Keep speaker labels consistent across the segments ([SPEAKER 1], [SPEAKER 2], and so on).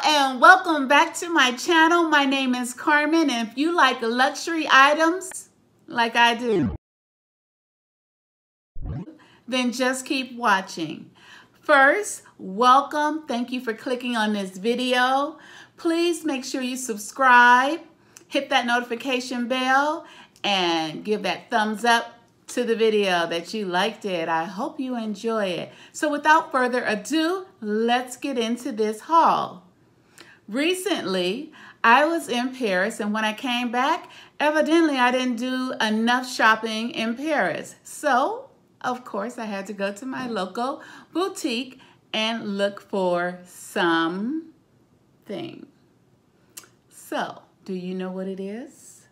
[SPEAKER 1] and welcome back to my channel. My name is Carmen, and if you like luxury items like I do, then just keep watching. First, welcome. Thank you for clicking on this video. Please make sure you subscribe, hit that notification bell, and give that thumbs up to the video that you liked it. I hope you enjoy it. So without further ado, let's get into this haul. Recently, I was in Paris, and when I came back, evidently I didn't do enough shopping in Paris. So, of course, I had to go to my local boutique and look for something. So, do you know what it is?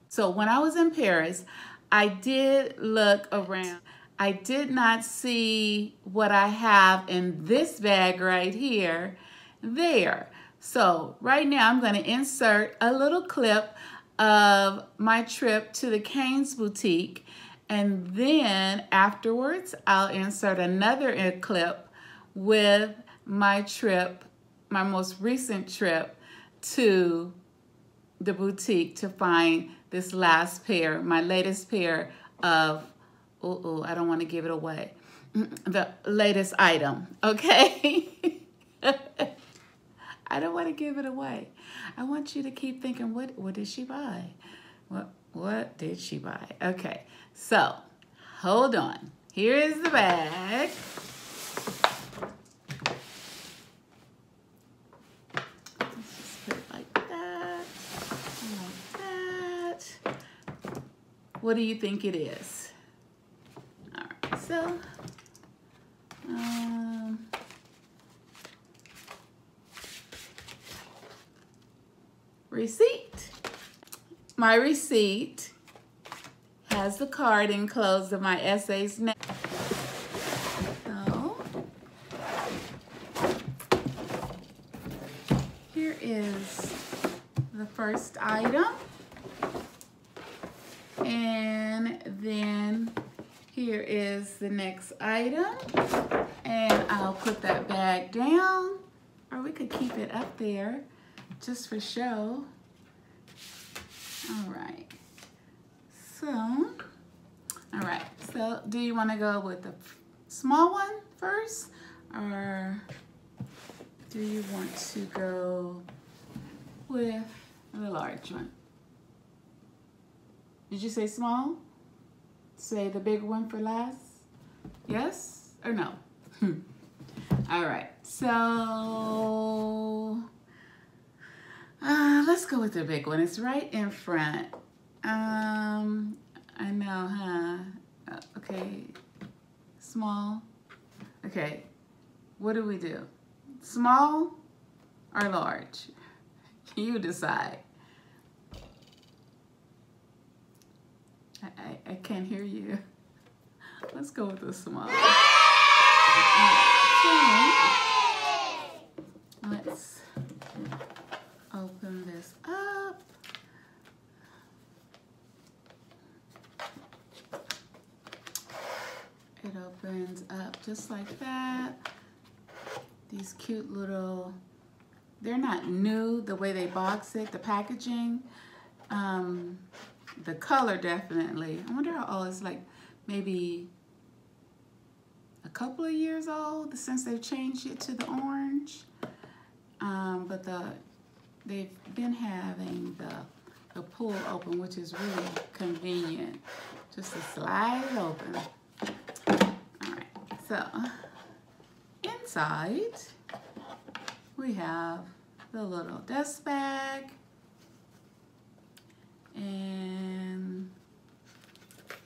[SPEAKER 1] So, when I was in Paris, I did look around. I did not see what I have in this bag right here there. So right now I'm going to insert a little clip of my trip to the Cane's boutique, and then afterwards I'll insert another clip with my trip, my most recent trip to the boutique to find this last pair, my latest pair of, I don't want to give it away, the latest item, okay? I don't want to give it away. I want you to keep thinking, what did she buy? What did she buy? Okay, so hold on. Here is the bag. Let's just put it like that, like that. What do you think it is? All right, so receipt. My receipt has the card enclosed of my essay's name. So here is the first item, and then here is the next item, and I'll put that bag down, or we could keep it up there just for show. All right. So do you want to go with the small one first, or do you want to go with the large one? Did you say small? Say the big one for last? Yes or no? All right, so let's go with the big one. It's right in front. I know, huh? Okay, small. Okay, what do we do? Small or large? You decide. I can't hear you. Let's go with the small. So, let's open this up. It opens up just like that. These cute little, they're not new the way they box it, the packaging. The color definitely. I wonder how old it's, like maybe a couple of years old since they've changed it to the orange. But they've been having the pull open, which is really convenient, just to slide it open. All right, so inside we have the little dust bag, and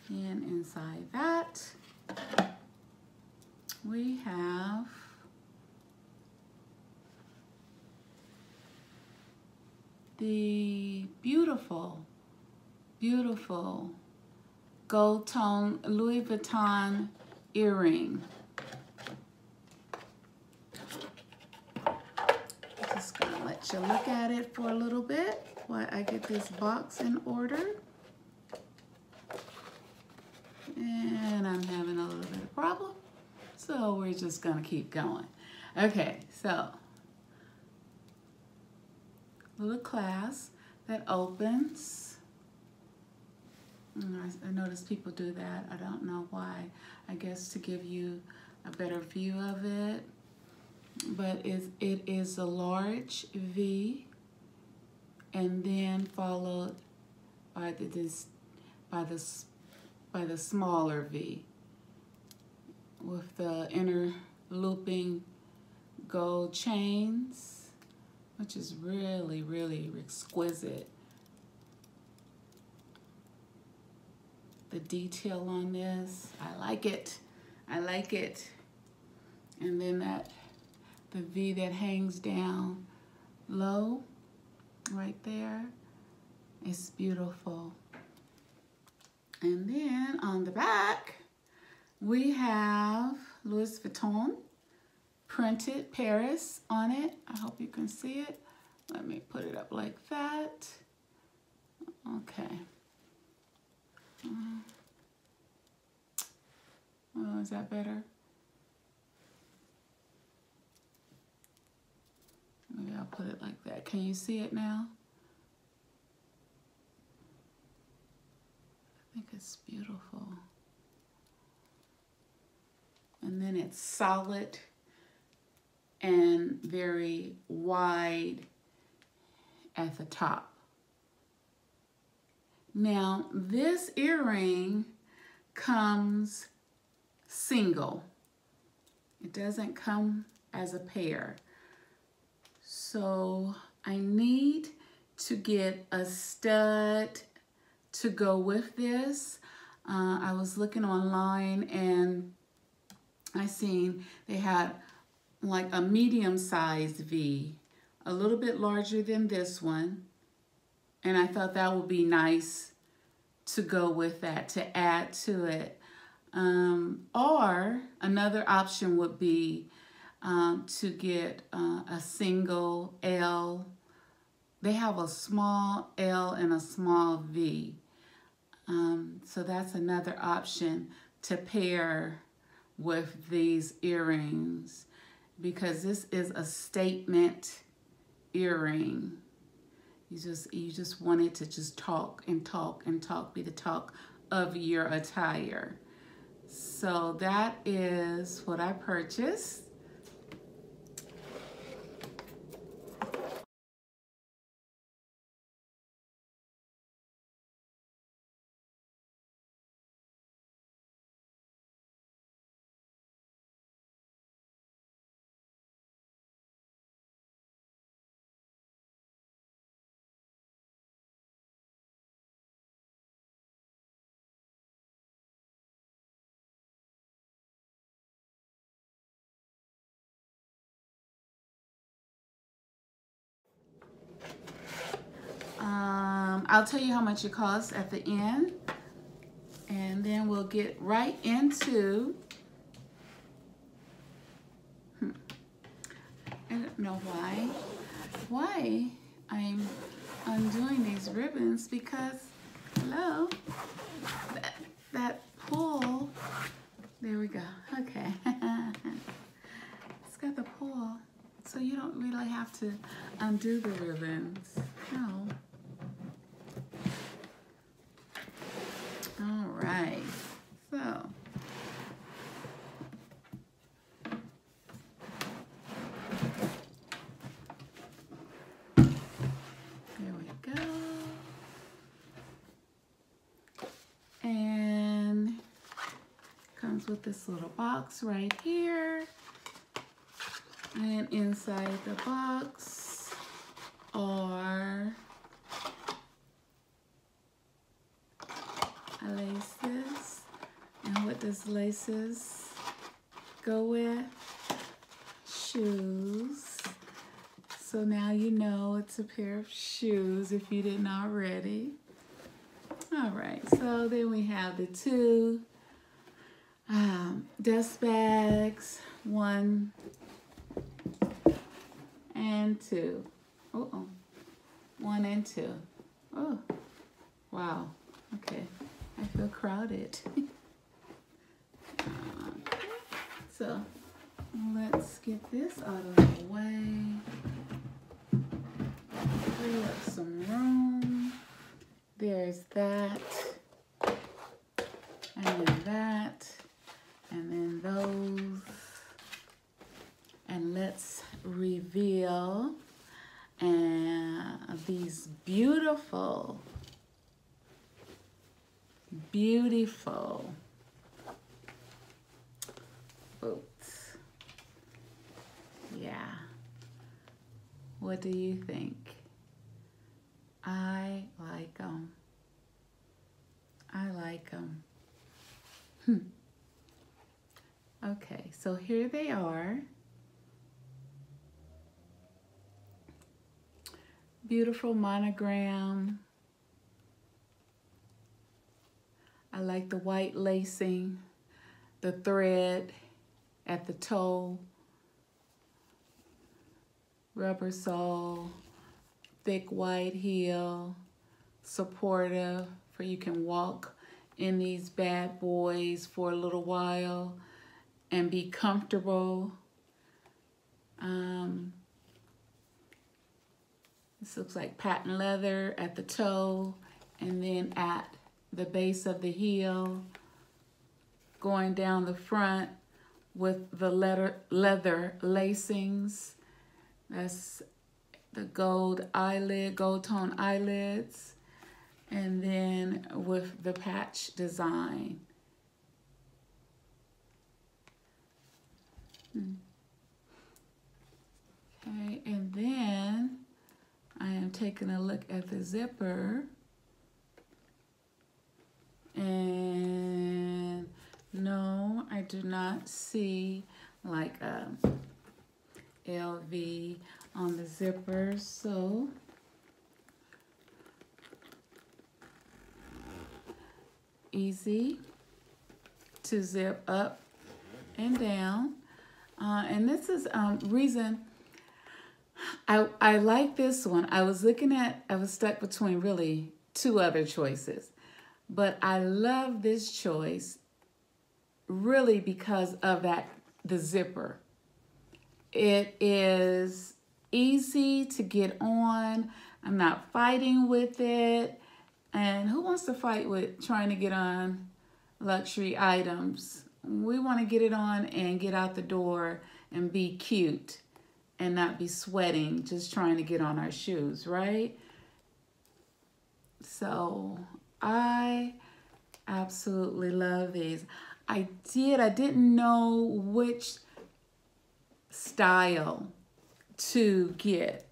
[SPEAKER 1] inside that we have the beautiful, beautiful gold tone Louis Vuitton earring. Just gonna let you look at it for a little bit while I get this box in order. And I'm having a little bit of problem, so we're just gonna keep going. Okay, so little clasp that opens. I notice people do that. I don't know why. I guess to give you a better view of it. But it is a large V, and then followed by the smaller V with the inner looping gold chains, which is really, really exquisite. The detail on this, I like it. I like it. And then the V that hangs down low right there. It's beautiful. And then on the back, we have Louis Vuitton printed Paris on it. I hope you can see it. Let me put it up like that. Okay. Oh, is that better? Maybe I'll put it like that. Can you see it now? I think it's beautiful. And then it's solid and very wide at the top. Now, this earring comes single. It doesn't come as a pair. So I need to get a stud to go with this. I was looking online and I seen they had like a medium-sized V, a little bit larger than this one. And I thought that would be nice to go with that, to add to it. Or another option would be to get a single L. They have a small L and a small V. So that's another option to pair with these earrings, because this is a statement earring. You just want it to just talk and talk and talk, be the talk of your attire. So that is what I purchased. I'll tell you how much it costs at the end, and then we'll get right into, I don't know why I'm undoing these ribbons, because, hello, that pull, there we go, okay. It's got the pull, so you don't really have to undo the ribbons, no. All right, so there we go. And comes with this little box right here. And inside the box are laces. And what does laces go with? Shoes. So now you know it's a pair of shoes if you didn't already. All right, so then we have the two dust bags, 1 and 2. Uh-oh, 1 and 2. Oh, wow, okay. I feel crowded. So let's get this out of the way. there's that, and then that, and then those. And let's reveal these beautiful, beautiful boots. Yeah. What do you think? I like them. I like them. Okay, so here they are. Beautiful monogram. I like the white lacing, the thread at the toe, rubber sole, thick white heel, supportive, for you can walk in these bad boys for a little while and be comfortable. This looks like patent leather at the toe, and then at the base of the heel, going down the front with the leather lacings. That's the gold tone eyelids, and then with the patch design. Okay, and then I am taking a look at the zipper, and no, I do not see like a LV on the zipper, so easy to zip up and down. And this is reason I like this one. I was stuck between really two other choices, but I love this choice really because of the zipper. It is easy to get on. I'm not fighting with it. And who wants to fight with trying to get on luxury items? We want to get it on and get out the door and be cute and not be sweating just trying to get on our shoes, right? So I absolutely love these. I didn't know which style to get.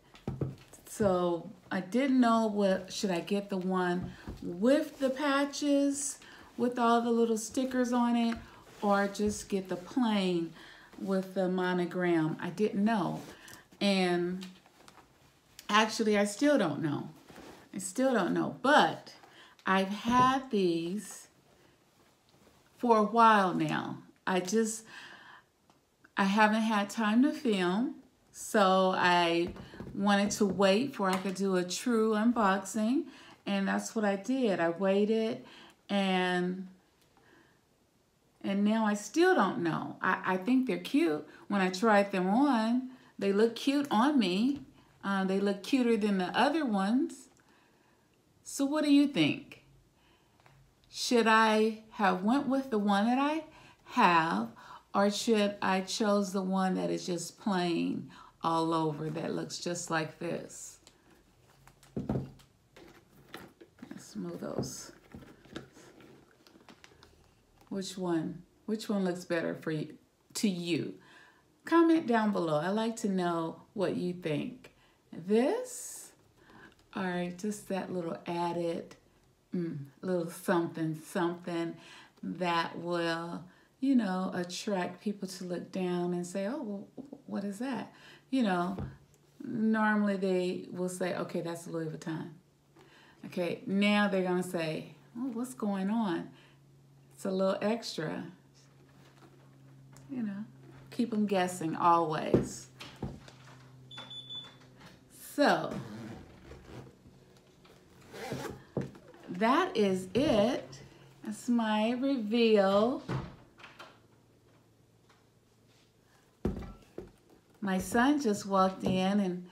[SPEAKER 1] So I didn't know should I get the one with the patches, with all the little stickers on it, or just get the plain with the monogram. I didn't know. And actually, I still don't know. But I've had these for a while now. I haven't had time to film, so I wanted to wait before I could do a true unboxing, and that's what I did. I waited, and now I still don't know. I think they're cute. When I tried them on, they look cute on me. They look cuter than the other ones. So what do you think? Should I have went with the one that I have, or should I chose the one that is just plain all over, that looks just like this? Let's move those. Which one looks better to you? Comment down below. I like to know what you think. This, or just that little added little something that will, attract people to look down and say, oh, well, what is that? Normally they will say, okay, that's Louis Vuitton. Okay, now they're gonna say, oh, what's going on? It's a little extra. Keep them guessing always. So that is it. That's my reveal. My son just walked in, and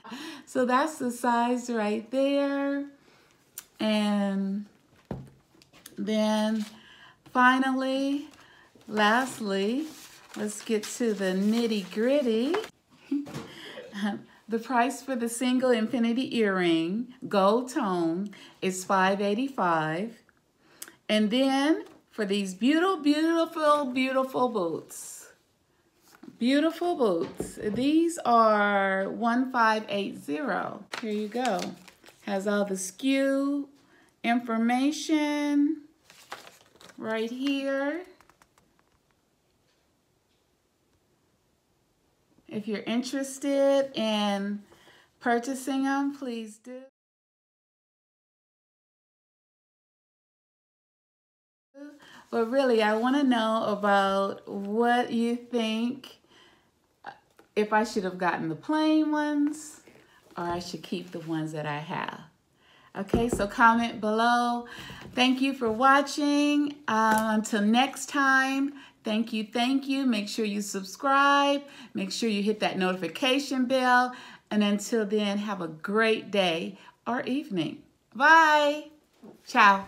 [SPEAKER 1] so that's the size right there. And Then finally, lastly, let's get to the nitty-gritty. The price for the single infinity earring, gold tone, is $5.85. And then for these beautiful, beautiful, beautiful boots. Beautiful boots. These are $1,580. Here you go. Has all the SKU information right here. If you're interested in purchasing them, please do. But really, I want to know about what you think, if I should have gotten the plain ones or I should keep the ones that I have. Okay, so comment below. Thank you for watching. Until next time, thank you, thank you. Make sure you subscribe. Make sure you hit that notification bell. And until then, have a great day or evening. Bye. Ciao.